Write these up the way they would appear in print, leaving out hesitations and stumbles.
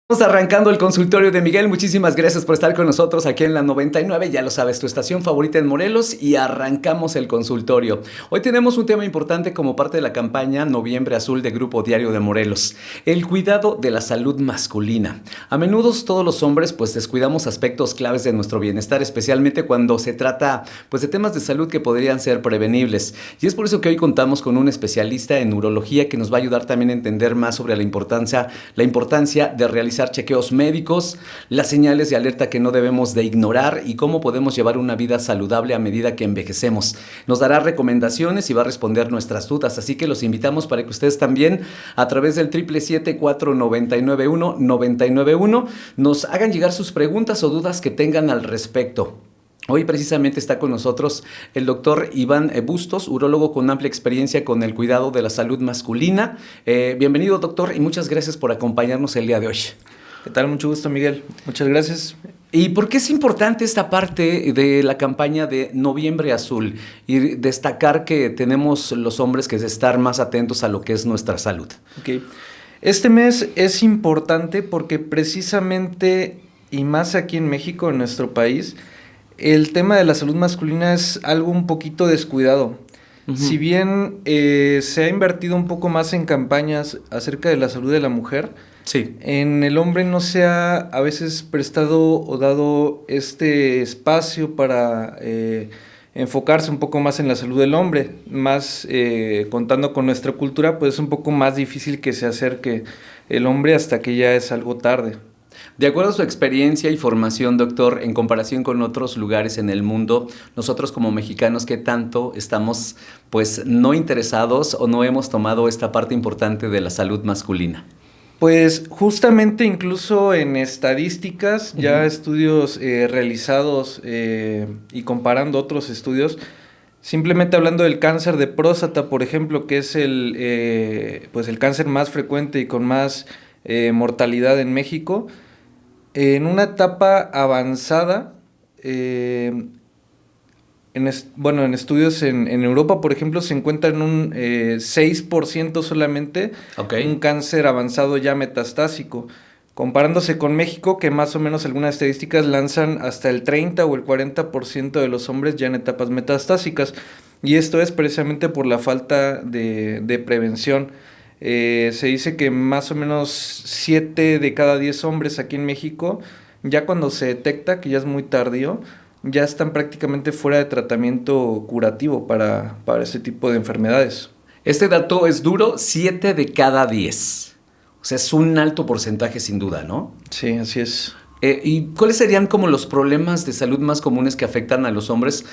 Estamos arrancando el consultorio de Miguel. Muchísimas gracias por estar con nosotros aquí en la 99. Ya lo sabes, tu estación favorita en Morelos, y arrancamos el consultorio. Hoy tenemos un tema importante como parte de la campaña Noviembre Azul de Grupo Diario de Morelos: el cuidado de la salud masculina. A menudo todos los hombres descuidamos aspectos claves de nuestro bienestar, especialmente cuando se trata de temas de salud que podrían ser prevenibles. Y es por eso que hoy contamos con un especialista en urología que nos va a ayudar también a entender más sobre la importancia de realizar chequeos médicos, las señales de alerta que no debemos de ignorar y cómo podemos llevar una vida saludable a medida que envejecemos. Nos dará recomendaciones y va a responder nuestras dudas, así que los invitamos para que ustedes también, a través del 777-4991-991, nos hagan llegar sus preguntas o dudas que tengan al respecto. Hoy precisamente está con nosotros el doctor Iván Bustos, urólogo con amplia experiencia con el cuidado de la salud masculina. Bienvenido, doctor, y muchas gracias por acompañarnos el día de hoy. ¿Qué tal? Mucho gusto, Miguel. Muchas gracias. ¿Y por qué es importante esta parte de la campaña de Noviembre Azul? Y destacar que tenemos los hombres que estar más atentos a lo que es nuestra salud. Okay. Este mes es importante porque precisamente, y más aquí en México, en nuestro país, el tema de la salud masculina es algo un poquito descuidado. Uh-huh. Si bien se ha invertido un poco más en campañas acerca de la salud de la mujer, sí, en el hombre no se ha a veces prestado o dado este espacio para enfocarse un poco más en la salud del hombre. Más contando con nuestra cultura, pues es un poco más difícil que se acerque el hombre hasta que ya es algo tarde. De acuerdo a su experiencia y formación, doctor, en comparación con otros lugares en el mundo, nosotros como mexicanos, ¿qué tanto estamos no interesados o no hemos tomado esta parte importante de la salud masculina? Pues justamente incluso en estadísticas, uh-huh, ya estudios realizados y comparando otros estudios, simplemente hablando del cáncer de próstata, por ejemplo, que es el cáncer más frecuente y con más mortalidad en México, en una etapa avanzada, en estudios en Europa, por ejemplo, se encuentra en un 6% solamente, okay, un cáncer avanzado ya metastásico, comparándose con México, que más o menos algunas estadísticas lanzan hasta el 30 o el 40% de los hombres ya en etapas metastásicas, y esto es precisamente por la falta de prevención. Se dice que más o menos 7 de cada 10 hombres aquí en México, ya cuando se detecta que ya es muy tardío, ya están prácticamente fuera de tratamiento curativo para ese tipo de enfermedades. Este dato es duro: 7 de cada 10. O sea, es un alto porcentaje sin duda, ¿no? Sí, así es. ¿Y cuáles serían como los problemas de salud más comunes que afectan a los hombres?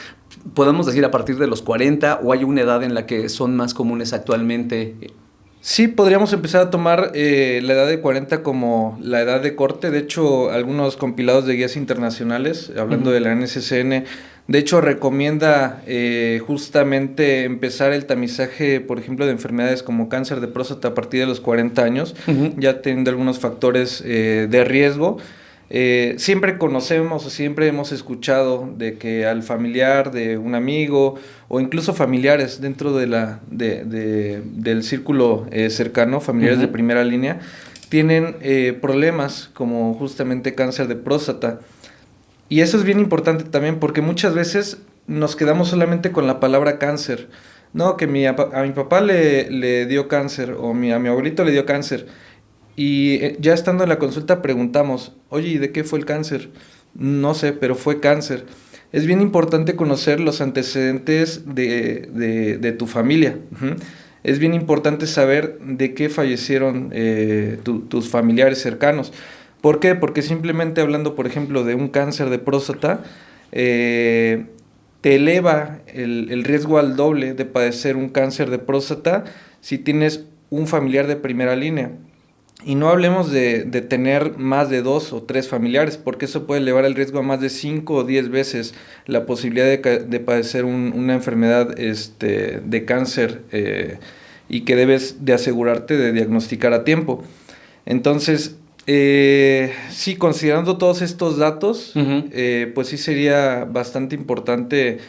¿Podemos decir a partir de los 40 o hay una edad en la que son más comunes actualmente? Sí, podríamos empezar a tomar la edad de 40 como la edad de corte. De hecho, algunos compilados de guías internacionales, hablando, uh-huh, de la NCCN, de hecho recomienda justamente empezar el tamizaje, por ejemplo, de enfermedades como cáncer de próstata a partir de los 40 años, uh-huh, ya teniendo algunos factores de riesgo. Siempre conocemos o siempre hemos escuchado de que al familiar de un amigo o incluso familiares dentro del círculo cercano, familiares, uh-huh, de primera línea, tienen problemas como justamente cáncer de próstata. Y eso es bien importante también porque muchas veces nos quedamos solamente con la palabra cáncer. No, que a mi papá le dio cáncer o a mi abuelito le dio cáncer. Y ya estando en la consulta preguntamos, oye, ¿y de qué fue el cáncer? No sé, pero fue cáncer. Es bien importante conocer los antecedentes de tu familia. Uh-huh. Es bien importante saber de qué fallecieron tus familiares cercanos. ¿Por qué? Porque simplemente hablando, por ejemplo, de un cáncer de próstata, te eleva el riesgo al doble de padecer un cáncer de próstata si tienes un familiar de primera línea. Y no hablemos de tener más de 2 o 3 familiares, porque eso puede elevar el riesgo a más de 5 o 10 veces la posibilidad de padecer una enfermedad de cáncer y que debes de asegurarte de diagnosticar a tiempo. Entonces, sí, considerando todos estos datos, uh-huh, pues sí sería bastante importante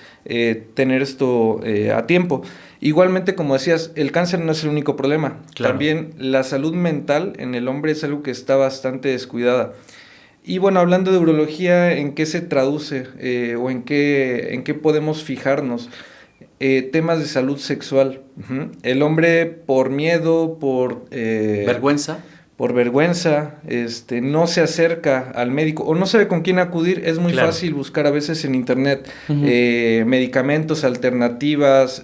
tener esto a tiempo. Igualmente, como decías, el cáncer no es el único problema. Claro. También la salud mental en el hombre es algo que está bastante descuidada. Y bueno, hablando de urología, ¿en qué se traduce o en qué podemos fijarnos? Temas de salud sexual. Ujú. El hombre por miedo, Vergüenza. por vergüenza, no se acerca al médico o no sabe con quién acudir. Es muy Claro. fácil buscar a veces en internet Ujú. medicamentos, alternativas.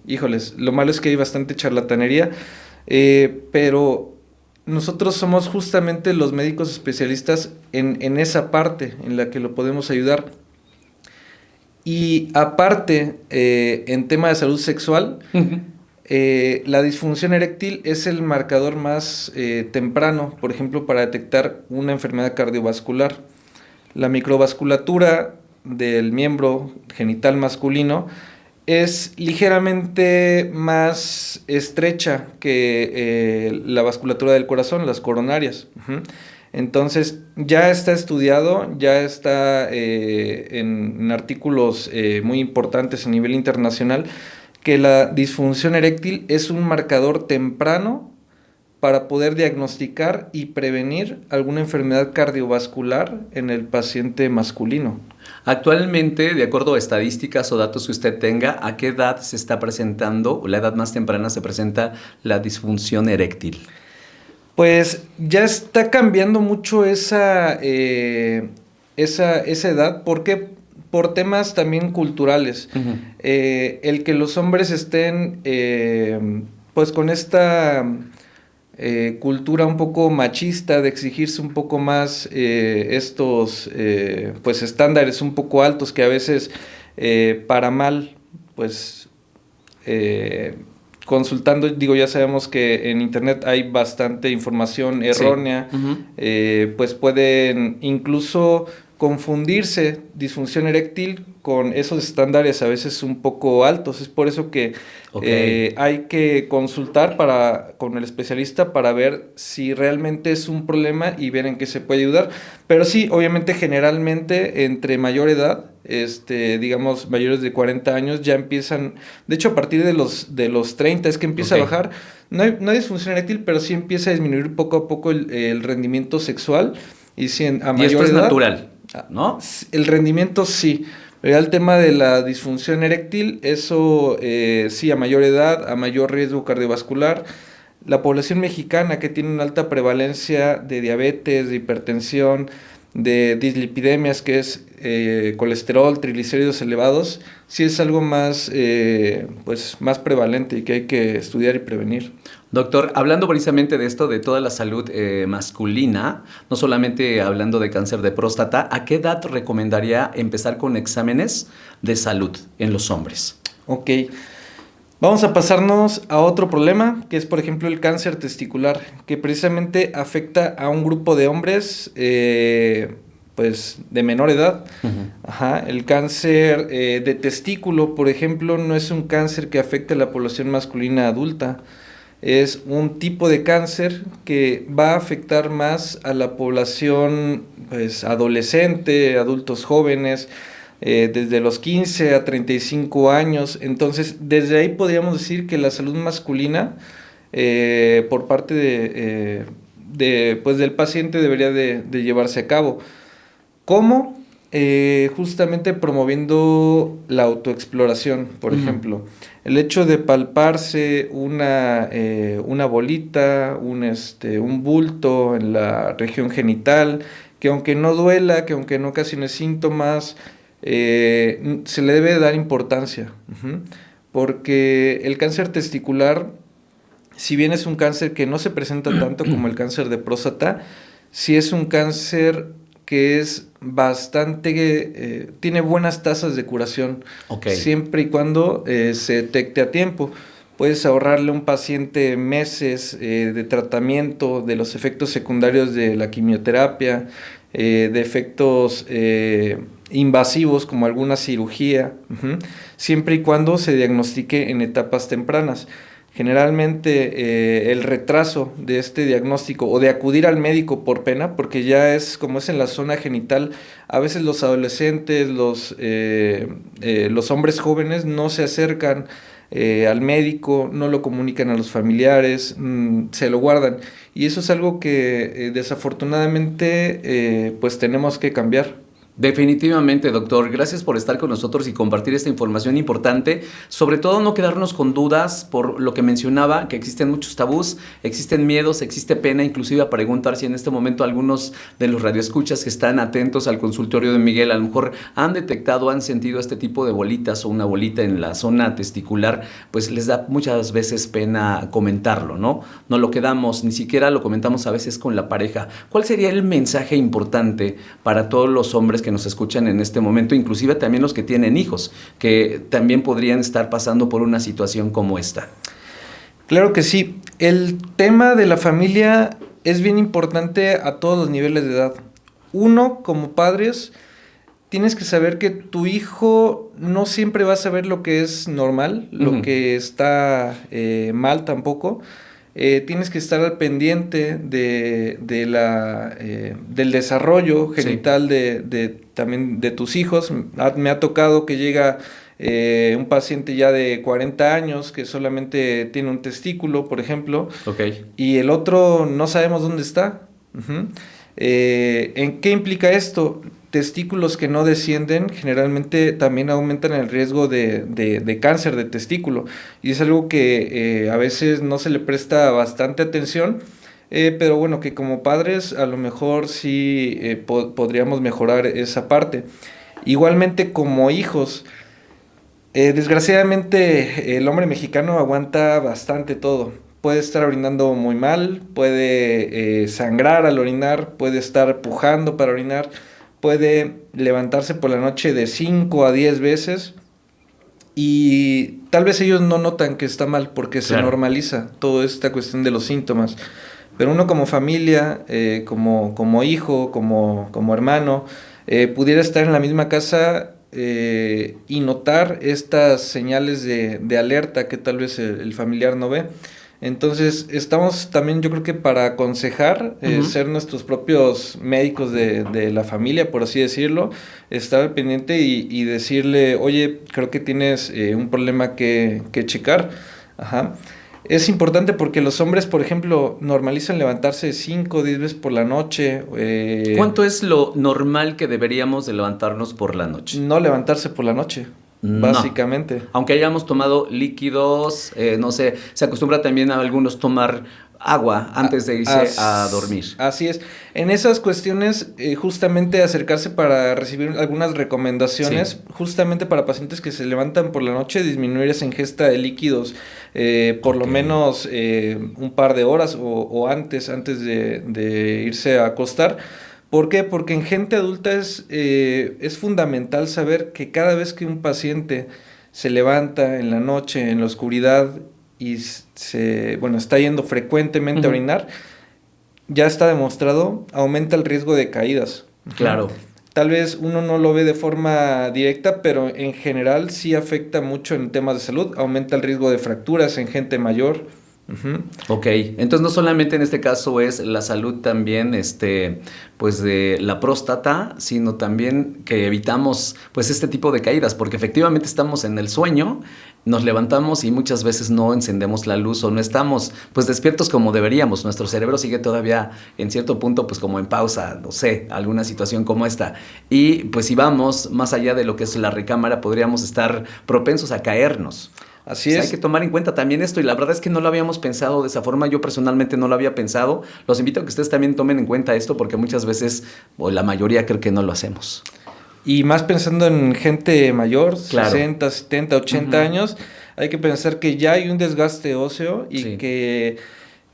Híjoles, lo malo es que hay bastante charlatanería, pero nosotros somos justamente los médicos especialistas en esa parte en la que lo podemos ayudar. Y aparte, en tema de salud sexual, Ujú. la disfunción eréctil es el marcador más temprano, por ejemplo, para detectar una enfermedad cardiovascular. La microvasculatura del miembro genital masculino es ligeramente más estrecha que la vasculatura del corazón, las coronarias. Ujú. Entonces, ya está estudiado, ya está en artículos muy importantes a nivel internacional, que la disfunción eréctil es un marcador temprano para poder diagnosticar y prevenir alguna enfermedad cardiovascular en el paciente masculino. Actualmente, de acuerdo a estadísticas o datos que usted tenga, ¿a qué edad se está presentando, o la edad más temprana se presenta la disfunción eréctil? Pues ya está cambiando mucho esa edad. ¿Por qué? Por temas también culturales. Ujú. El que los hombres estén pues con esta cultura un poco machista de exigirse un poco más estos pues estándares un poco altos que a veces para mal pues consultando, digo, ya sabemos que en internet hay bastante información errónea, Sí. Ujú. pues pueden incluso confundirse disfunción eréctil con esos estándares a veces un poco altos. Es por eso que Ok. hay que consultar con el especialista para ver si realmente es un problema y ver en qué se puede ayudar. Pero sí, obviamente, generalmente entre mayor edad, digamos mayores de 40 años, ya empiezan, de hecho a partir de los 30 es que empieza Ok. a bajar. No hay disfunción eréctil, pero sí empieza a disminuir poco a poco el rendimiento sexual. Y si a Y esto mayor es edad, natural, ¿no? el rendimiento sí. Pero ya el tema de la disfunción eréctil, eso sí, a mayor edad, a mayor riesgo cardiovascular. La población mexicana que tiene una alta prevalencia de diabetes, de hipertensión, de dislipidemias, que es colesterol, triglicéridos elevados, sí es algo más, pues, más prevalente y que hay que estudiar y prevenir. Doctor, hablando precisamente de esto, de toda la salud masculina, no solamente hablando de cáncer de próstata, ¿a qué edad recomendaría empezar con exámenes de salud en los hombres? Ok, vamos a pasarnos a otro problema, que es por ejemplo el cáncer testicular, que precisamente afecta a un grupo de hombres pues de menor edad. Ujú. Ajá, el cáncer de testículo, por ejemplo, no es un cáncer que afecte a la población masculina adulta. Es un tipo de cáncer que va a afectar más a la población pues, adolescente, adultos jóvenes, desde los 15 a 35 años. Entonces, desde ahí podríamos decir que la salud masculina por parte pues, del paciente debería de llevarse a cabo. ¿Cómo? Justamente promoviendo la autoexploración, por ejemplo. El hecho de palparse una bolita, un bulto en la región genital, que aunque no duela, que aunque no ocasione síntomas, se le debe dar importancia. Ujú. Porque el cáncer testicular, si bien es un cáncer que no se presenta tanto como el cáncer de próstata, sí es un cáncer que es bastante, tiene buenas tasas de curación, Ok. siempre y cuando se detecte a tiempo. Puedes ahorrarle a un paciente meses de tratamiento, de los efectos secundarios de la quimioterapia, de efectos invasivos como alguna cirugía, siempre y cuando se diagnostique en etapas tempranas. Generalmente el retraso de este diagnóstico o de acudir al médico por pena, porque ya es como es en la zona genital, a veces los adolescentes, los hombres jóvenes no se acercan al médico, no lo comunican a los familiares, se lo guardan. Y eso es algo que desafortunadamente pues tenemos que cambiar. Definitivamente, doctor. Gracias por estar con nosotros y compartir esta información importante. Sobre todo no quedarnos con dudas por lo que mencionaba, que existen muchos tabús, existen miedos, existe pena, inclusive a preguntar si en este momento algunos de los radioescuchas que están atentos al consultorio de Miguel a lo mejor han detectado, han sentido este tipo de bolitas o una bolita en la zona testicular, pues les da muchas veces pena comentarlo, ¿no? No lo quedamos, ni siquiera lo comentamos a veces con la pareja. ¿Cuál sería el mensaje importante para todos los hombres que nos escuchan en este momento, inclusive también los que tienen hijos, que también podrían estar pasando por una situación como esta? Claro que sí. El tema de la familia es bien importante a todos los niveles de edad. Uno, como padres, tienes que saber que tu hijo no siempre va a saber lo que es normal, lo que está mal tampoco. Tienes que estar al pendiente del desarrollo genital también de tus hijos. Me ha tocado que llega un paciente ya de 40 años que solamente tiene un testículo, por ejemplo, y el otro no sabemos dónde está. ¿En qué implica esto? Testículos que no descienden generalmente también aumentan el riesgo de cáncer de testículo, y es algo que a veces no se le presta bastante atención, pero bueno, que como padres a lo mejor sí podríamos mejorar esa parte. Igualmente como hijos, desgraciadamente el hombre mexicano aguanta bastante todo. Puede estar orinando muy mal, puede sangrar al orinar, puede estar pujando para orinar, puede levantarse por la noche de 5 a 10 veces y tal vez ellos no notan que está mal porque se normaliza toda esta cuestión de los síntomas. Pero uno como familia, como hijo, como hermano, pudiera estar en la misma casa y notar estas señales de alerta que tal vez el familiar no ve. Entonces, estamos también, yo creo que para aconsejar, ser nuestros propios médicos de la familia, por así decirlo, estar al pendiente y decirle, oye, creo que tienes un problema que checar. Ajá. Es importante porque los hombres, por ejemplo, normalizan levantarse 5 o 10 veces por la noche. ¿Cuánto es lo normal que deberíamos de levantarnos por la noche? No levantarse por la noche. Básicamente. No. Aunque hayamos tomado líquidos, no sé, se acostumbra también a algunos tomar agua antes de irse a dormir. Así es. En esas cuestiones, justamente acercarse para recibir algunas recomendaciones, justamente para pacientes que se levantan por la noche, disminuir esa ingesta de líquidos por lo menos un par de horas o antes de irse a acostar. ¿Por qué? Porque en gente adulta es fundamental saber que cada vez que un paciente se levanta en la noche, en la oscuridad, y está yendo frecuentemente a orinar, ya está demostrado, aumenta el riesgo de caídas. Claro. Tal vez uno no lo ve de forma directa, pero en general sí afecta mucho en temas de salud, aumenta el riesgo de fracturas en gente mayor. Ok, entonces no solamente en este caso es la salud también pues de la próstata, sino también que evitamos pues este tipo de caídas, porque efectivamente estamos en el sueño, nos levantamos y muchas veces no encendemos la luz o no estamos pues despiertos como deberíamos, nuestro cerebro sigue todavía en cierto punto pues como en pausa, no sé, alguna situación como esta, y pues si vamos más allá de lo que es la recámara podríamos estar propensos a caernos. Así es. Hay que tomar en cuenta también esto, y la verdad es que no lo habíamos pensado de esa forma. Yo personalmente no lo había pensado. Los invito a que ustedes también tomen en cuenta esto, porque muchas veces, o la mayoría, creo que no lo hacemos. Y más pensando en gente mayor, 60, 70, 80 años, hay que pensar que ya hay un desgaste óseo y que,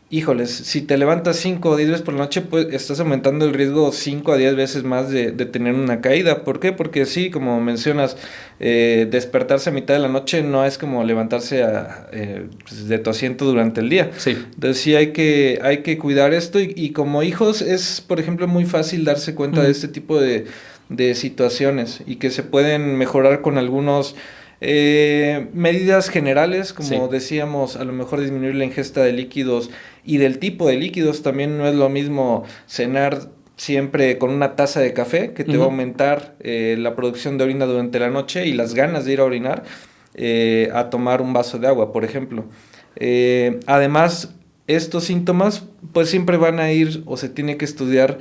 híjoles, si te levantas 5 o 10 veces por la noche, pues estás aumentando el riesgo 5 a 10 veces más de tener una caída. ¿Por qué? Porque sí, como mencionas, despertarse a mitad de la noche no es como levantarse de tu asiento durante el día. Sí. Entonces sí hay que cuidar esto y como hijos es, por ejemplo, muy fácil darse cuenta de este tipo de situaciones y que se pueden mejorar con algunos medidas generales, como decíamos, a lo mejor disminuir la ingesta de líquidos y del tipo de líquidos. También no es lo mismo cenar siempre con una taza de café, que te va a aumentar la producción de orina durante la noche y las ganas de ir a orinar, a tomar un vaso de agua, por ejemplo. Además, estos síntomas pues siempre van a ir o se tiene que estudiar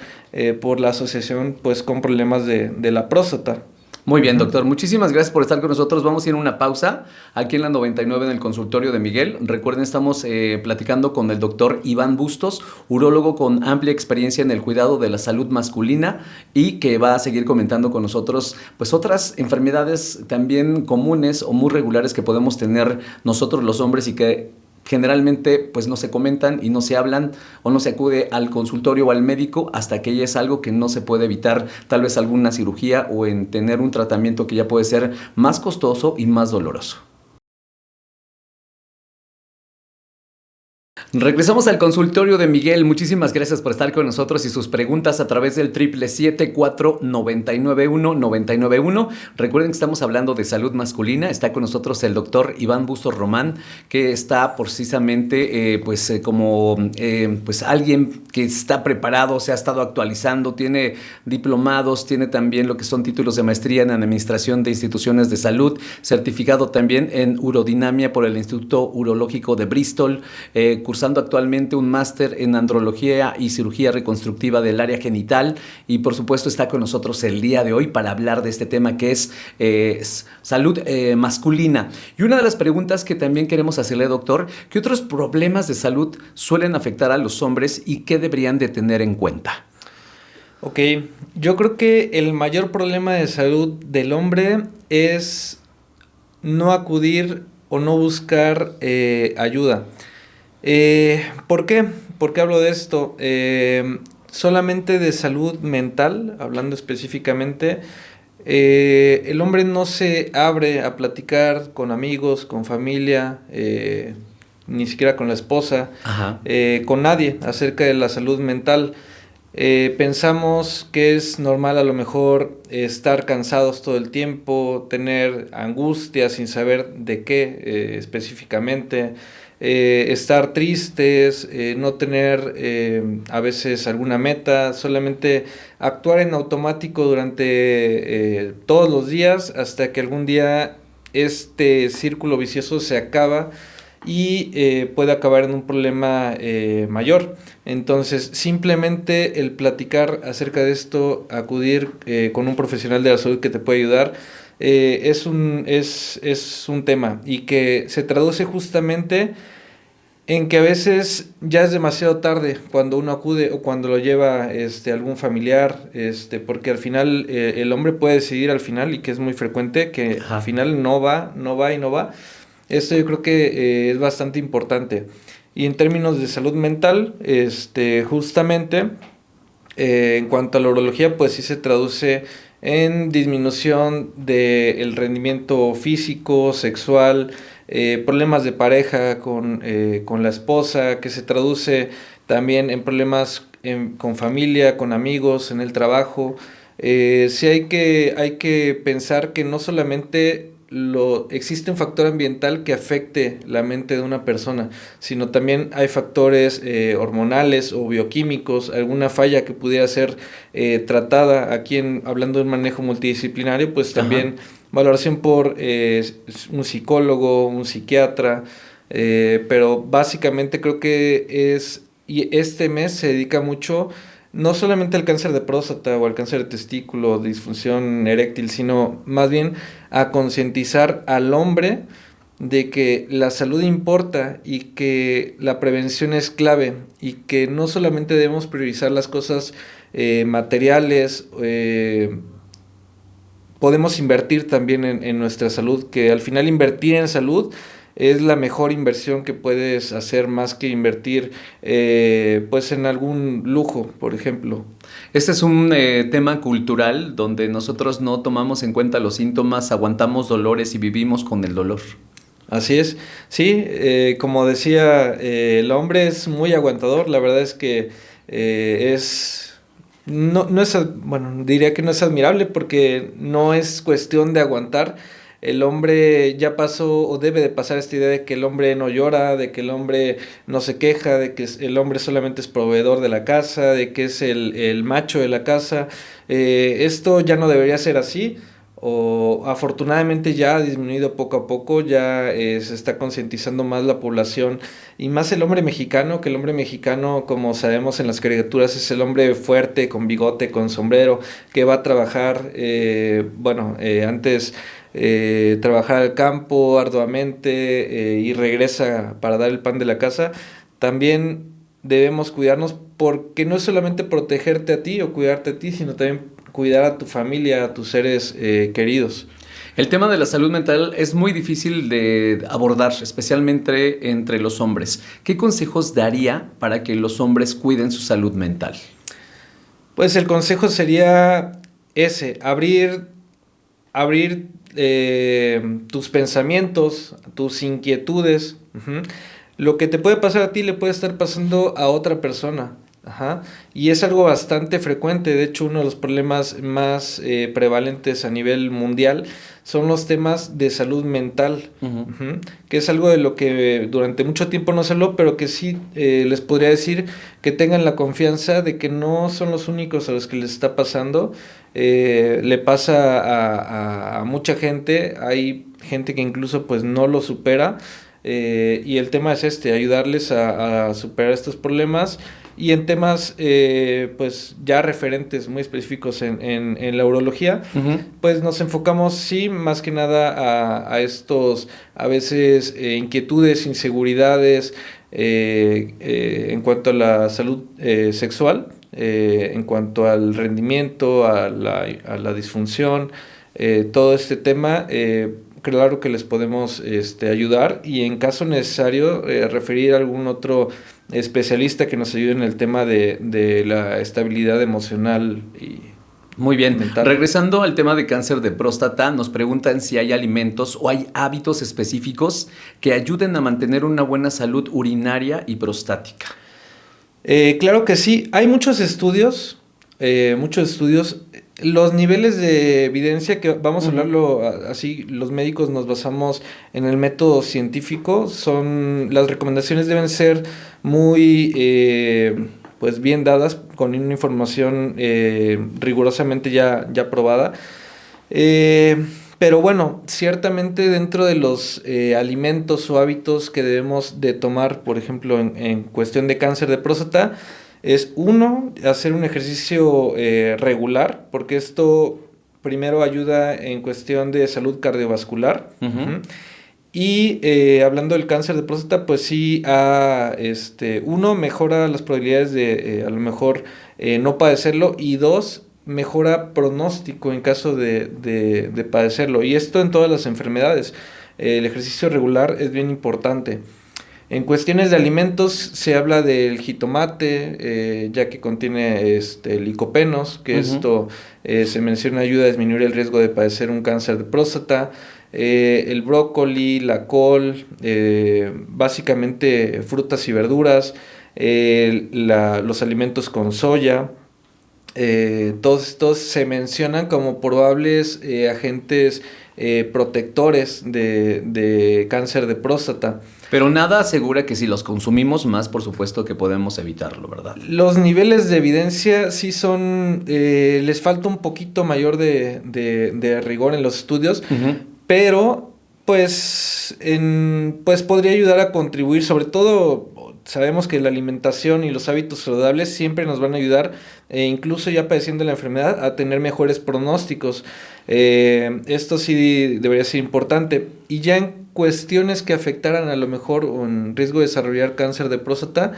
por la asociación pues con problemas de la próstata. Muy bien, doctor. Muchísimas gracias por estar con nosotros. Vamos a ir a una pausa aquí en la 99 en el consultorio de Miguel. Recuerden, estamos platicando con el doctor Iván Bustos, urólogo con amplia experiencia en el cuidado de la salud masculina y que va a seguir comentando con nosotros pues otras enfermedades también comunes o muy regulares que podemos tener nosotros los hombres y que generalmente pues no se comentan y no se hablan o no se acude al consultorio o al médico hasta que ya es algo que no se puede evitar, tal vez alguna cirugía o en tener un tratamiento que ya puede ser más costoso y más doloroso. Regresamos al consultorio de Miguel. Muchísimas gracias por estar con nosotros y sus preguntas a través del 777-499-1991. Recuerden que estamos hablando de salud masculina. Está con nosotros el doctor Iván Bustos Román, que está precisamente como alguien que está preparado, se ha estado actualizando, tiene diplomados, tiene también lo que son títulos de maestría en administración de instituciones de salud, certificado también en urodinamia por el Instituto Urológico de Bristol, cursando actualmente un máster en andrología y cirugía reconstructiva del área genital y por supuesto está con nosotros el día de hoy para hablar de este tema que es salud masculina. Y una de las preguntas que también queremos hacerle, doctor, ¿qué otros problemas de salud suelen afectar a los hombres y qué deberían de tener en cuenta? Ok, yo creo que el mayor problema de salud del hombre es no acudir o no buscar ayuda. ¿Por qué? ¿Por qué hablo de esto? Solamente de salud mental, hablando específicamente, el hombre no se abre a platicar con amigos, con familia, ni siquiera con la esposa, con nadie acerca de la salud mental. Pensamos que es normal a lo mejor estar cansados todo el tiempo, tener angustia sin saber de qué específicamente, estar tristes, no tener a veces alguna meta, solamente actuar en automático durante todos los días hasta que algún día este círculo vicioso se acaba y puede acabar en un problema mayor. Entonces, simplemente el platicar acerca de esto, acudir con un profesional de la salud que te puede ayudar, es un tema y que se traduce justamente en que a veces ya es demasiado tarde cuando uno acude o cuando lo lleva algún familiar, porque al final el hombre puede decidir al final, y que es muy frecuente, que al final no va. Esto yo creo que es bastante importante. Y en términos de salud mental, justamente en cuanto a la urología, pues sí se traduce en disminución del rendimiento físico, sexual, problemas de pareja con la esposa, que se traduce también en problemas con familia, con amigos, en el trabajo. Sí hay que pensar que no solamente existe un factor ambiental que afecte la mente de una persona, sino también hay factores hormonales o bioquímicos, alguna falla que pudiera ser tratada. Aquí hablando de un manejo multidisciplinario, pues también valoración por un psicólogo, un psiquiatra, pero básicamente creo que y este mes se dedica mucho no solamente al cáncer de próstata o al cáncer de testículo, disfunción eréctil, sino más bien a concientizar al hombre de que la salud importa y que la prevención es clave y que no solamente debemos priorizar las cosas materiales, podemos invertir también en nuestra salud, que al final invertir en salud es la mejor inversión que puedes hacer, más que invertir pues en algún lujo, por ejemplo. Este es un tema cultural donde nosotros no tomamos en cuenta los síntomas, aguantamos dolores y vivimos con el dolor. Así es, sí, como decía, el hombre es muy aguantador. La verdad es que no es, bueno, diría que no es admirable porque no es cuestión de aguantar. El hombre ya pasó o debe de pasar esta idea de que el hombre no llora, de que el hombre no se queja, de que el hombre solamente es proveedor de la casa, de que es el macho de la casa. Esto ya no debería ser así, o afortunadamente ya ha disminuido poco a poco, ya se está concientizando más la población y más el hombre mexicano, que el hombre mexicano, como sabemos en las caricaturas, es el hombre fuerte, con bigote, con sombrero, que va a trabajar, antes trabajar al campo arduamente y regresa para dar el pan de la casa. También debemos cuidarnos porque no es solamente protegerte a ti o cuidarte a ti, sino también cuidar a tu familia, a tus seres queridos. El tema de la salud mental es muy difícil de abordar, especialmente entre los hombres. ¿Qué consejos daría para que los hombres cuiden su salud mental? Pues el consejo sería ese, abrir tus pensamientos, tus inquietudes. Uh-huh. Lo que te puede pasar a ti le puede estar pasando a otra persona. Ajá. Y es algo bastante frecuente. De hecho, uno de los problemas más prevalentes a nivel mundial son los temas de salud mental, que es algo de lo que durante mucho tiempo no se habló, pero que sí les podría decir que tengan la confianza de que no son los únicos a los que les está pasando. Le pasa a mucha gente. Hay gente que incluso pues no lo supera. Y el tema es ayudarles a superar estos problemas. Y en temas pues ya referentes muy específicos en la urología, pues nos enfocamos sí más que nada a estos a veces inquietudes, inseguridades en cuanto a la salud sexual, en cuanto al rendimiento, a la disfunción, todo este tema. Claro que les podemos ayudar y en caso necesario referir a algún otro especialista que nos ayude en el tema de la estabilidad emocional y muy bien. mental. Regresando al tema de cáncer de próstata, nos preguntan si hay alimentos o hay hábitos específicos que ayuden a mantener una buena salud urinaria y prostática. Claro que sí, hay muchos estudios. Los niveles de evidencia, que vamos a hablarlo así, los médicos nos basamos en el método científico, las recomendaciones deben ser muy pues bien dadas, con una información rigurosamente ya probada. Pero bueno, ciertamente dentro de los alimentos o hábitos que debemos de tomar, por ejemplo, en cuestión de cáncer de próstata, es hacer un ejercicio regular, porque esto primero ayuda en cuestión de salud cardiovascular. Y hablando del cáncer de próstata, pues sí, mejora las probabilidades de a lo mejor no padecerlo, y 2, mejora pronóstico en caso de padecerlo. Y esto en todas las enfermedades. El ejercicio regular es bien importante. En cuestiones de alimentos se habla del jitomate, ya que contiene licopenos, que esto se menciona ayuda a disminuir el riesgo de padecer un cáncer de próstata. El brócoli, la col, básicamente frutas y verduras, los alimentos con soya. Todos estos se mencionan como probables agentes protectores de cáncer de próstata. Pero nada asegura que si los consumimos más, por supuesto que podemos evitarlo, ¿verdad? Los niveles de evidencia sí son, les falta un poquito mayor de rigor en los estudios, pero pues podría ayudar a contribuir, sobre todo. Sabemos que la alimentación y los hábitos saludables siempre nos van a ayudar, incluso ya padeciendo la enfermedad, a tener mejores pronósticos. Esto sí debería ser importante. Y ya en cuestiones que afectaran a lo mejor un riesgo de desarrollar cáncer de próstata,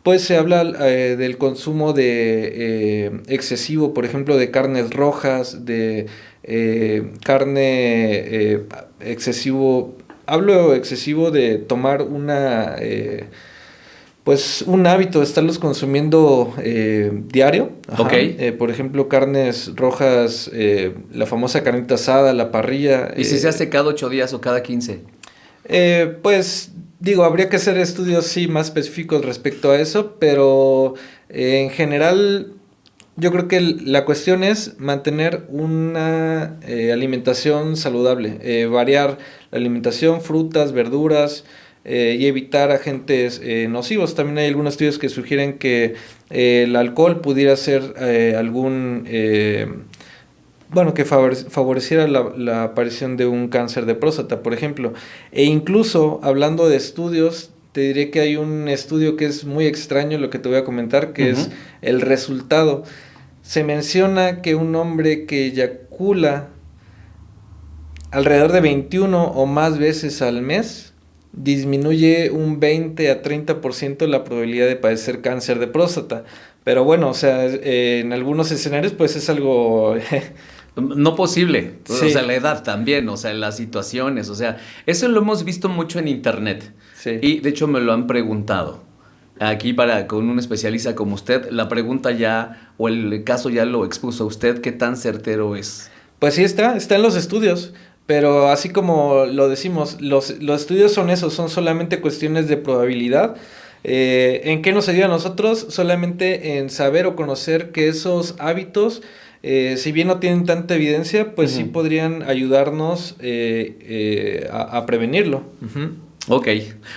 pues se habla del consumo de excesivo, por ejemplo, de carnes rojas, de carne excesivo. Hablo excesivo de tomar pues un hábito de estarlos consumiendo diario. Okay. Por ejemplo, carnes rojas, la famosa carnita asada, la parrilla. ¿Y si se hace cada 8 días o cada 15? Pues digo, habría que hacer estudios sí más específicos respecto a eso, pero en general yo creo que la cuestión es mantener una alimentación saludable, variar la alimentación, frutas, verduras, y evitar agentes nocivos. También hay algunos estudios que sugieren que el alcohol pudiera ser algún bueno, que favoreciera la aparición de un cáncer de próstata, por ejemplo. E incluso, hablando de estudios, te diré que hay un estudio que es muy extraño, lo que te voy a comentar, que es el resultado. Se menciona que un hombre que eyacula alrededor de 21 o más veces al mes disminuye un 20 a 30% la probabilidad de padecer cáncer de próstata. Pero bueno, o sea, en algunos escenarios pues es algo... No posible, Sí. o sea, la edad también, o sea, las situaciones, o sea, eso lo hemos visto mucho en internet Sí. y de hecho me lo han preguntado. Aquí con un especialista como usted, la pregunta ya o el caso ya lo expuso usted, ¿qué tan certero es? Pues sí está en los estudios, pero así como lo decimos, los estudios son eso, son solamente cuestiones de probabilidad. ¿En qué nos ayuda a nosotros? Solamente en saber o conocer que esos hábitos, si bien no tienen tanta evidencia, pues sí Ujú. podrían ayudarnos a prevenirlo. Ujú. Ok,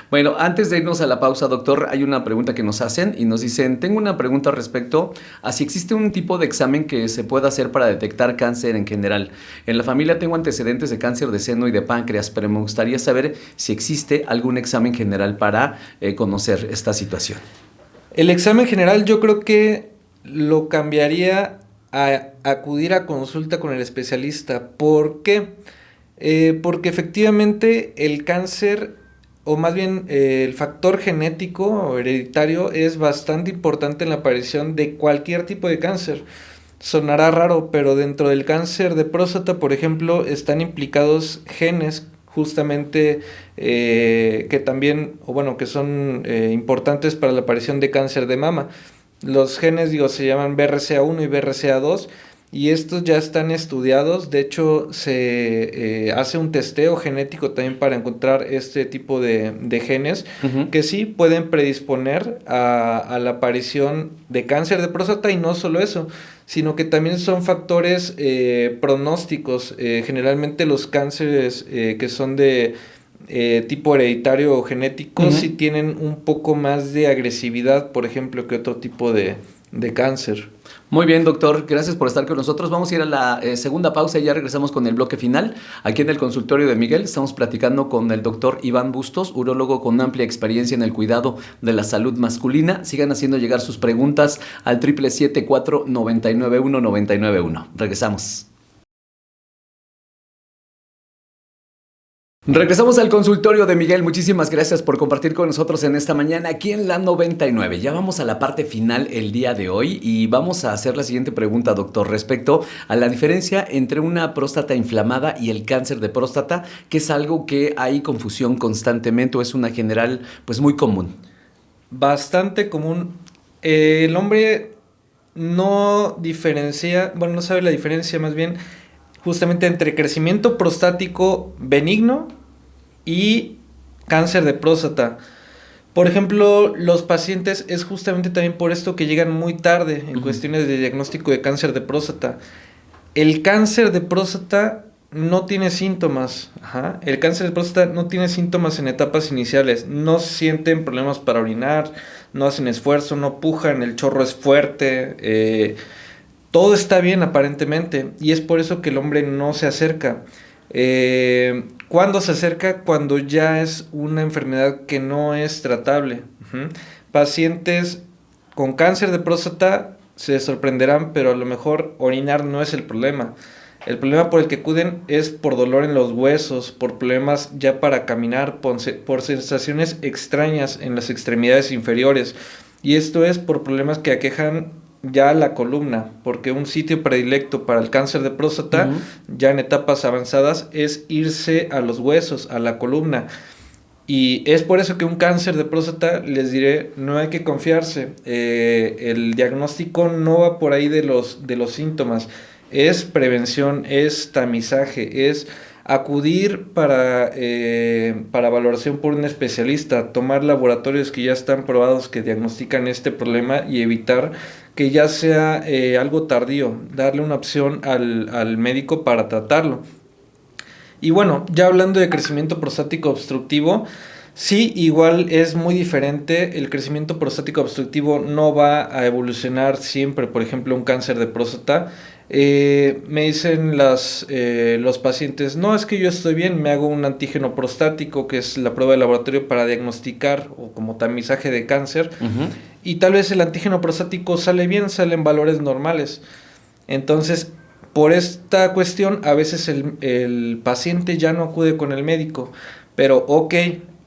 bueno, antes de irnos a la pausa, doctor, hay una pregunta que nos hacen y nos dicen, tengo una pregunta respecto a si existe un tipo de examen que se pueda hacer para detectar cáncer en general. En la familia tengo antecedentes de cáncer de seno y de páncreas, pero me gustaría saber si existe algún examen general para conocer esta situación. El examen general yo creo que lo cambiaría a acudir a consulta con el especialista. ¿Por qué? Porque efectivamente el cáncer, o más bien el factor genético o hereditario, es bastante importante en la aparición de cualquier tipo de cáncer. Sonará raro, pero dentro del cáncer de próstata, por ejemplo, están implicados genes justamente que también, o bueno, que son importantes para la aparición de cáncer de mama. Los genes, digo, se llaman BRCA1 y BRCA2 y estos ya están estudiados. De hecho, se hace un testeo genético también para encontrar este tipo de genes Ujú. que sí pueden predisponer a la aparición de cáncer de próstata, y no solo eso, sino que también son factores pronósticos. Generalmente los cánceres que son de tipo hereditario o genético sí Ujú. tienen un poco más de agresividad, por ejemplo, que otro tipo de cáncer. Muy bien, doctor, gracias por estar con nosotros. Vamos a ir a la segunda pausa y ya regresamos con el bloque final. Aquí en el consultorio de Miguel estamos platicando con el doctor Iván Bustos, urólogo con amplia experiencia en el cuidado de la salud masculina. Sigan haciendo llegar sus preguntas al 777-499-1991. Regresamos. Regresamos al consultorio de Miguel. Muchísimas gracias por compartir con nosotros en esta mañana aquí en la 99. Ya vamos a la parte final el día de hoy y vamos a hacer la siguiente pregunta, doctor, respecto a la diferencia entre una próstata inflamada y el cáncer de próstata, que es algo que hay confusión constantemente o es una general pues muy común. Bastante común. El hombre no diferencia, bueno, no sabe la diferencia más bien justamente entre crecimiento prostático benigno y cáncer de próstata. Por ejemplo, los pacientes es justamente también por esto que llegan muy tarde en cuestiones de diagnóstico de cáncer de próstata. El cáncer de próstata no tiene síntomas. Ajá. El cáncer de próstata no tiene síntomas en etapas iniciales. No sienten problemas para orinar, no hacen esfuerzo, no pujan, el chorro es fuerte. Todo está bien aparentemente y es por eso que el hombre no se acerca. ¿Cuándo se acerca? Cuando ya es una enfermedad que no es tratable. Ujú. Pacientes con cáncer de próstata se sorprenderán, pero a lo mejor orinar no es el problema. El problema por el que acuden es por dolor en los huesos, por problemas ya para caminar, por sensaciones extrañas en las extremidades inferiores. Y esto es por problemas que aquejan ya la columna, porque un sitio predilecto para el cáncer de próstata, ya en etapas avanzadas, es irse a los huesos, a la columna. Y es por eso que un cáncer de próstata, les diré, no hay que confiarse. El diagnóstico no va por ahí de los síntomas. Es prevención, es tamizaje, es acudir para valoración por un especialista, tomar laboratorios que ya están probados que diagnostican este problema y evitar que ya sea algo tardío, darle una opción al médico para tratarlo. Y bueno, ya hablando de crecimiento prostático obstructivo, Sí, igual es muy diferente. El crecimiento prostático obstructivo no va a evolucionar siempre, por ejemplo, un cáncer de próstata. Me dicen los pacientes, no, es que yo estoy bien, me hago un antígeno prostático, que es la prueba de laboratorio para diagnosticar o como tamizaje de cáncer, y tal vez el antígeno prostático sale bien, salen valores normales. Entonces, por esta cuestión, a veces el paciente ya no acude con el médico, pero ok.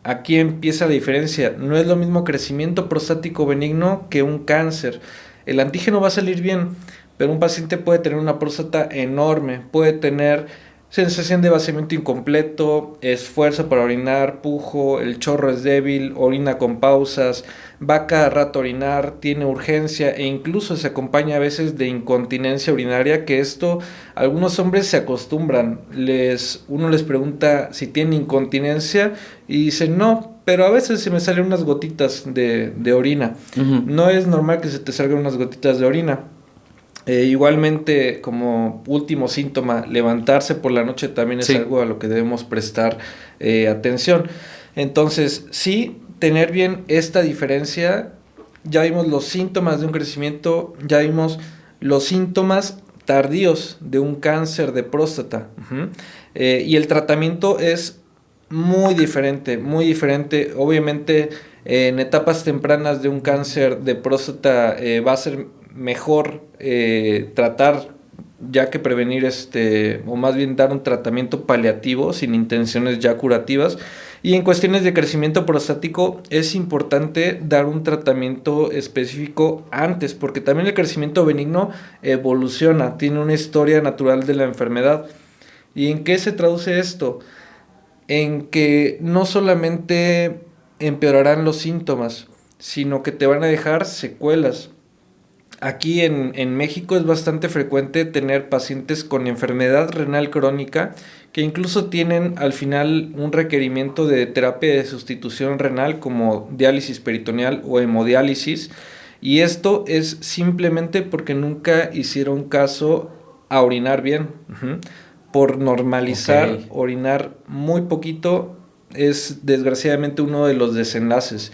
Aquí empieza la diferencia. No es lo mismo crecimiento prostático benigno que un cáncer. El antígeno va a salir bien, pero un paciente puede tener una próstata enorme, puede tener sensación de vaciamiento incompleto, esfuerzo para orinar, pujo, el chorro es débil, orina con pausas, va cada rato a orinar, tiene urgencia e incluso se acompaña a veces de incontinencia urinaria, que esto algunos hombres se acostumbran. Uno les pregunta si tienen incontinencia y dicen no, pero a veces se me salen unas gotitas de orina. No es normal que se te salgan unas gotitas de orina. Igualmente, como último síntoma, levantarse por la noche también es algo a lo que debemos prestar atención. Entonces, sí, tener bien esta diferencia. Ya vimos los síntomas de un crecimiento, ya vimos los síntomas tardíos de un cáncer de próstata. Y el tratamiento es muy diferente, muy diferente. Obviamente, en etapas tempranas de un cáncer de próstata va a ser mejor tratar ya que prevenir o más bien dar un tratamiento paliativo sin intenciones ya curativas. Y en cuestiones de crecimiento prostático es importante dar un tratamiento específico antes, porque también el crecimiento benigno evoluciona, tiene una historia natural de la enfermedad. ¿Y en qué se traduce esto? En que no solamente empeorarán los síntomas, sino que te van a dejar secuelas. Aquí en México es bastante frecuente tener pacientes con enfermedad renal crónica que incluso tienen al final un requerimiento de terapia de sustitución renal como diálisis peritoneal o hemodiálisis, y esto es simplemente porque nunca hicieron caso a orinar bien. Por normalizar orinar muy poquito es desgraciadamente uno de los desenlaces.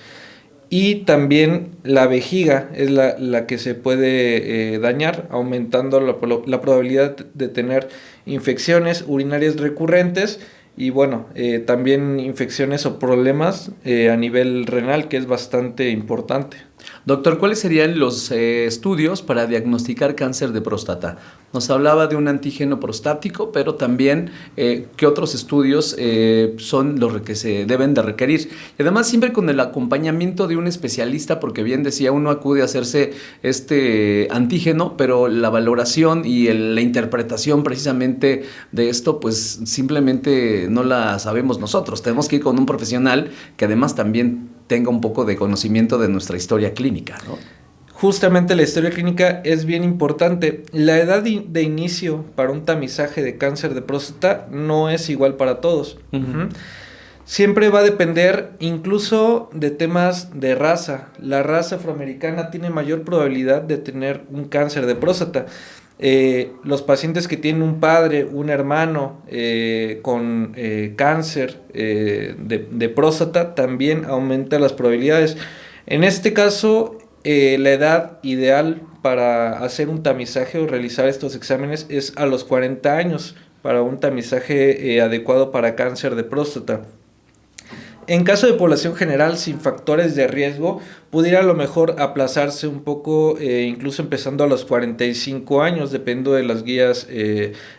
Y también la vejiga es la que se puede dañar, aumentando la probabilidad de tener infecciones urinarias recurrentes y bueno, también infecciones o problemas a nivel renal, que es bastante importante. Doctor, ¿cuáles serían los estudios para diagnosticar cáncer de próstata? Nos hablaba de un antígeno prostático, pero también qué otros estudios son los que se deben de requerir. Y además siempre con el acompañamiento de un especialista, porque bien decía, uno acude a hacerse este antígeno, pero la valoración y la interpretación precisamente de esto, pues simplemente no la sabemos nosotros. Tenemos que ir con un profesional que además también tenga un poco de conocimiento de nuestra historia clínica, ¿no? Justamente la historia clínica es bien importante. La edad de inicio para un tamizaje de cáncer de próstata no es igual para todos. Siempre va a depender incluso de temas de raza. La raza afroamericana tiene mayor probabilidad de tener un cáncer de próstata. Los pacientes que tienen un padre, un hermano con cáncer de próstata también aumenta las probabilidades. En este caso, la edad ideal para hacer un tamizaje o realizar estos exámenes es a los 40 años para un tamizaje adecuado para cáncer de próstata. En caso de población general sin factores de riesgo, pudiera a lo mejor aplazarse un poco, incluso empezando a los 45 años, dependiendo de las guías,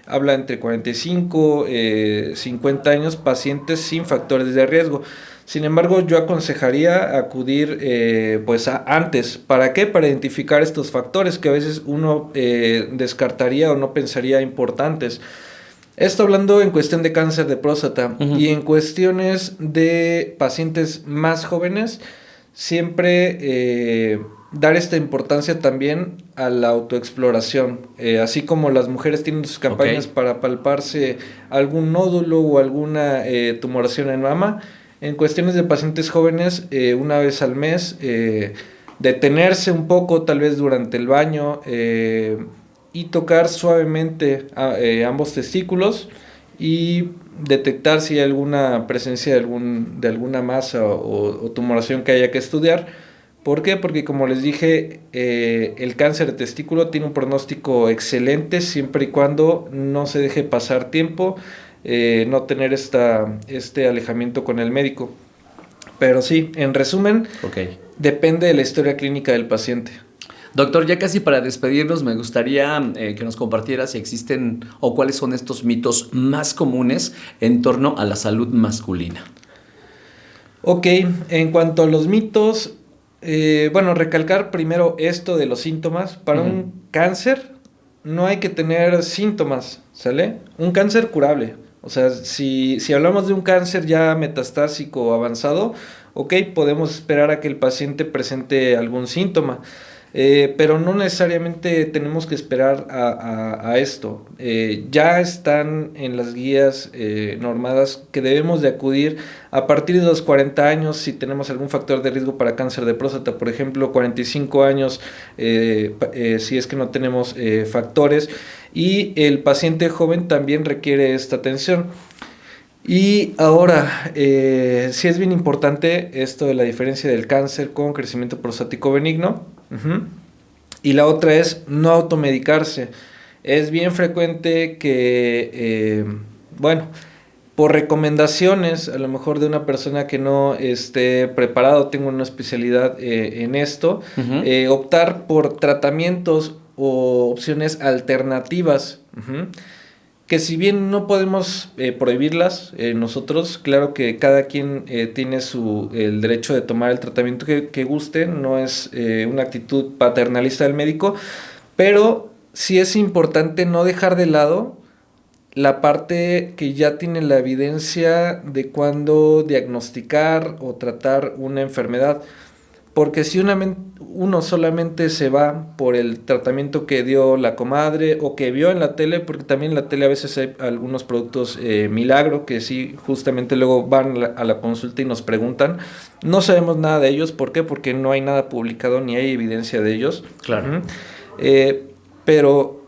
habla entre 45 y 50 años, pacientes sin factores de riesgo. Sin embargo, yo aconsejaría acudir antes. ¿Para qué? Para identificar estos factores que a veces uno descartaría o no pensaría importantes. Esto hablando en cuestión de cáncer de próstata. Y en cuestiones de pacientes más jóvenes, siempre dar esta importancia también a la autoexploración. Así como las mujeres tienen sus campañas para palparse algún nódulo o alguna tumoración en mama, en cuestiones de pacientes jóvenes, una vez al mes, detenerse un poco, tal vez durante el baño, y tocar suavemente ambos testículos y detectar si hay alguna presencia de alguna masa o tumoración que haya que estudiar. ¿Por qué? Porque como les dije, el cáncer de testículo tiene un pronóstico excelente siempre y cuando no se deje pasar tiempo, no tener este alejamiento con el médico. Pero sí, en resumen, depende de la historia clínica del paciente. Doctor, ya casi para despedirnos, me gustaría que nos compartiera si existen o cuáles son estos mitos más comunes en torno a la salud masculina. Ok, en cuanto a los mitos, recalcar primero esto de los síntomas. Para un cáncer no hay que tener síntomas, ¿sale? Un cáncer curable. O sea, si hablamos de un cáncer ya metastásico o avanzado, ok, podemos esperar a que el paciente presente algún síntoma. Pero no necesariamente tenemos que esperar a esto. Ya están en las guías normadas que debemos de acudir a partir de los 40 años si tenemos algún factor de riesgo para cáncer de próstata, por ejemplo, 45 años si es que no tenemos factores, y el paciente joven también requiere esta atención. Y ahora, sí es bien importante esto de la diferencia del cáncer con crecimiento prostático benigno. Y la otra es no automedicarse. Es bien frecuente que, por recomendaciones, a lo mejor de una persona que no esté preparado, tenga una especialidad en esto, optar por tratamientos o opciones alternativas. Que si bien no podemos prohibirlas nosotros, claro que cada quien tiene el derecho de tomar el tratamiento que guste, no es una actitud paternalista del médico, pero sí es importante no dejar de lado la parte que ya tiene la evidencia de cuándo diagnosticar o tratar una enfermedad. Porque si uno solamente se va por el tratamiento que dio la comadre o que vio en la tele, porque también en la tele a veces hay algunos productos milagro que sí justamente luego van a la consulta y nos preguntan, no sabemos nada de ellos. ¿Por qué? Porque no hay nada publicado ni hay evidencia de ellos. Claro. Pero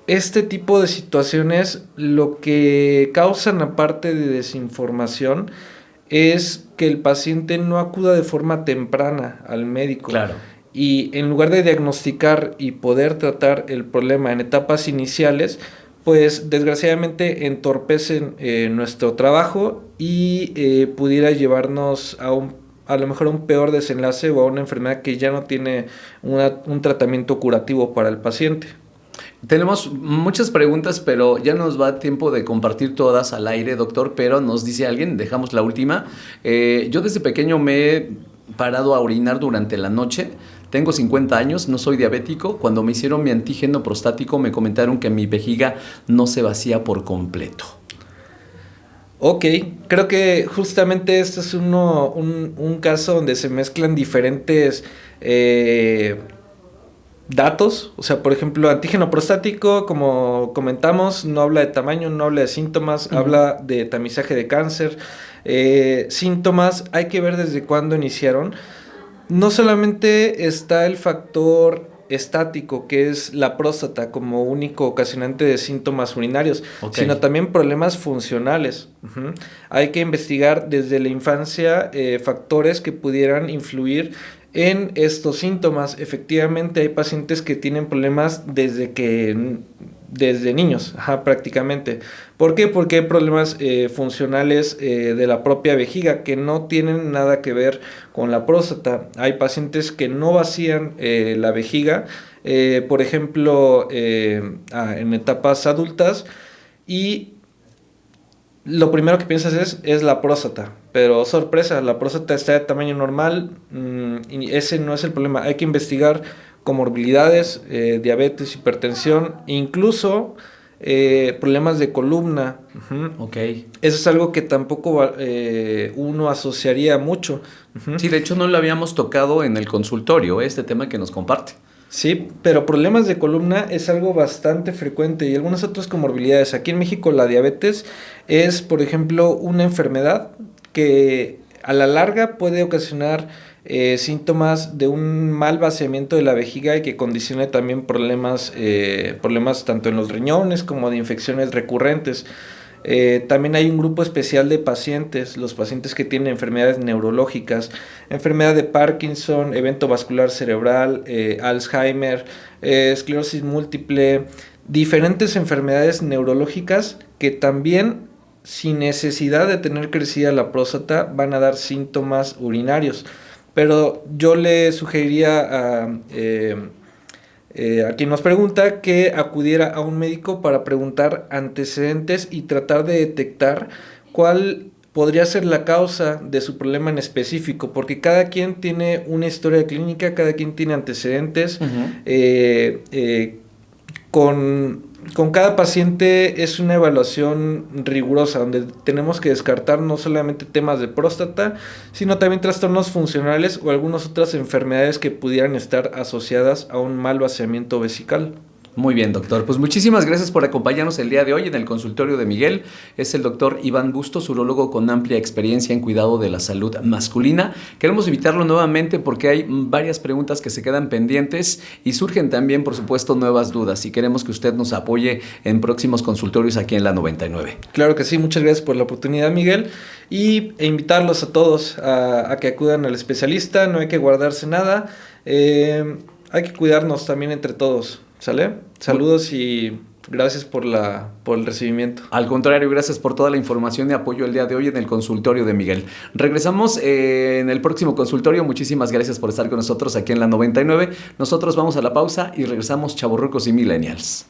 este tipo de situaciones lo que causan, aparte de desinformación, es que el paciente no acuda de forma temprana al médico. Claro. Y en lugar de diagnosticar y poder tratar el problema en etapas iniciales, pues desgraciadamente entorpecen nuestro trabajo y pudiera llevarnos a lo mejor a un peor desenlace o a una enfermedad que ya no tiene un tratamiento curativo para el paciente. Tenemos muchas preguntas, pero ya nos va tiempo de compartir todas al aire, doctor, pero nos dice alguien, dejamos la última. Yo desde pequeño me he parado a orinar durante la noche. Tengo 50 años, no soy diabético. Cuando me hicieron mi antígeno prostático me comentaron que mi vejiga no se vacía por completo. Ok, creo que justamente este es un caso donde se mezclan diferentes datos. O sea, por ejemplo, antígeno prostático, como comentamos, no habla de tamaño, no habla de síntomas, habla de tamizaje de cáncer. Síntomas, hay que ver desde cuándo iniciaron. No solamente está el factor estático, que es la próstata como único ocasionante de síntomas urinarios, sino también problemas funcionales. Hay que investigar desde la infancia factores que pudieran influir en estos síntomas. Efectivamente hay pacientes que tienen problemas desde niños, prácticamente. ¿Por qué? Porque hay problemas funcionales de la propia vejiga que no tienen nada que ver con la próstata. Hay pacientes que no vacían la vejiga, por ejemplo, en etapas adultas, y lo primero que piensas es la próstata, pero sorpresa, la próstata está de tamaño normal, y ese no es el problema. Hay que investigar comorbilidades, diabetes, hipertensión, incluso problemas de columna. Eso es algo que tampoco uno asociaría mucho. Sí, de hecho no lo habíamos tocado en el consultorio, este tema que nos comparte. Sí, pero problemas de columna es algo bastante frecuente y algunas otras comorbilidades. Aquí en México la diabetes es, por ejemplo, una enfermedad que a la larga puede ocasionar síntomas de un mal vaciamiento de la vejiga y que condicione también problemas tanto en los riñones como de infecciones recurrentes. También hay un grupo especial de pacientes, los pacientes que tienen enfermedades neurológicas, enfermedad de Parkinson, evento vascular cerebral, Alzheimer, esclerosis múltiple, diferentes enfermedades neurológicas que también, sin necesidad de tener crecida la próstata, van a dar síntomas urinarios. Pero yo le sugeriría a quien nos pregunta que acudiera a un médico para preguntar antecedentes y tratar de detectar cuál podría ser la causa de su problema en específico, porque cada quien tiene una historia clínica, cada quien tiene antecedentes. Con cada paciente es una evaluación rigurosa, donde tenemos que descartar no solamente temas de próstata, sino también trastornos funcionales o algunas otras enfermedades que pudieran estar asociadas a un mal vaciamiento vesical. Muy bien, doctor. Pues muchísimas gracias por acompañarnos el día de hoy en el consultorio de Miguel. Es el doctor Iván Bustos, urólogo con amplia experiencia en cuidado de la salud masculina. Queremos invitarlo nuevamente porque hay varias preguntas que se quedan pendientes y surgen también, por supuesto, nuevas dudas, y queremos que usted nos apoye en próximos consultorios aquí en la 99. Claro que sí, muchas gracias por la oportunidad, Miguel, e invitarlos a todos a que acudan al especialista. No hay que guardarse nada, hay que cuidarnos también entre todos. ¿Sale? Saludos y gracias por el recibimiento. Al contrario, gracias por toda la información y apoyo el día de hoy en el consultorio de Miguel. Regresamos en el próximo consultorio. Muchísimas gracias por estar con nosotros aquí en la 99. Nosotros vamos a la pausa y regresamos, chavorrucos y millennials.